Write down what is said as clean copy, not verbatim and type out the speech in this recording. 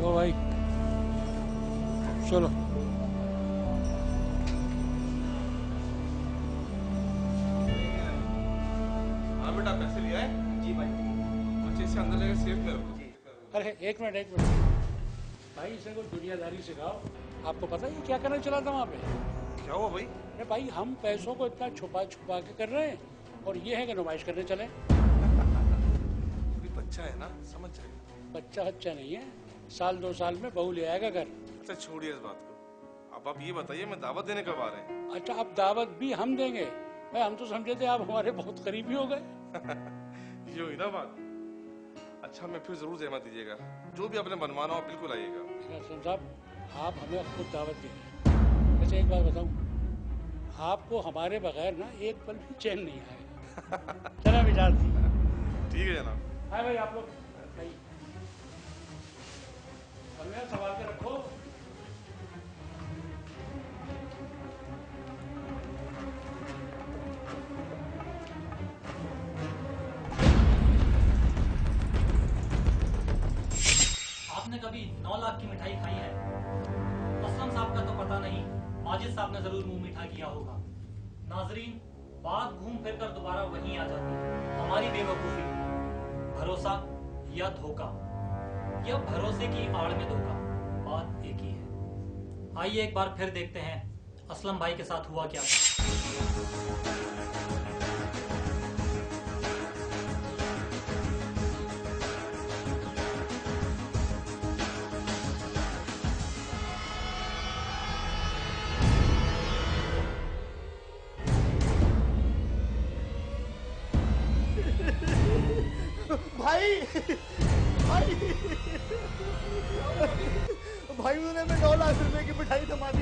लो भाई, चलो। हाँ बेटा, पैसे लिया है? जी भाई। अच्छे से अंदर जाकर सेव कर। अरे एक मिनट भाई, इसे कोई दुनियादारी सिखाओ। आपको पता है ये क्या करने चला था वहाँ पे? क्या हुआ भाई? अरे भाई, हम पैसों को इतना छुपा छुपा के कर रहे हैं और ये है कि नुमाइश करने चले। अभी बच्चा है ना, समझ जाएगा। बच्चा नहीं है, 1-2 साल में बहू ले आएगा घर। अच्छा छोड़िए इस बात को। अब आप ये बताइए, मैं दावत देने कब आ रहे हैं? अच्छा, अब दावत भी हम देंगे? भाई हम तो समझे थे आप हमारे बहुत करीबी हो गए। ये हुई ना बात। अच्छा, मैं फिर जरूर जहमत दीजिएगा, जो भी आपने बनवाना हो बिल्कुल आइएगा। साहब, आप हमें खुद दावत दीजिए। वैसे एक बात बताऊं, आपको हमारे बगैर ना एक पल भी चैन नहीं आएगा। चला विचार दी। ठीक है जनाब। हाँ भाई, आप लोग संभाल के रखो। आपने कभी 9 लाख की मिठाई खाई है? असलम साहब का तो पता नहीं, माजिद साहब ने जरूर मुंह मीठा किया होगा। नाजरीन, बात घूम फिर कर दोबारा वहीं आ जाती है। हमारी बेवकूफी, भरोसा या धोखा, या भरोसे की आड़ में धोखा, बात एक ही है। आइए एक बार फिर देखते हैं असलम भाई के साथ हुआ क्या था। भाई भाई भाई, उन्होंने मैं 9 लाख रुपए की मिठाई थमा दी।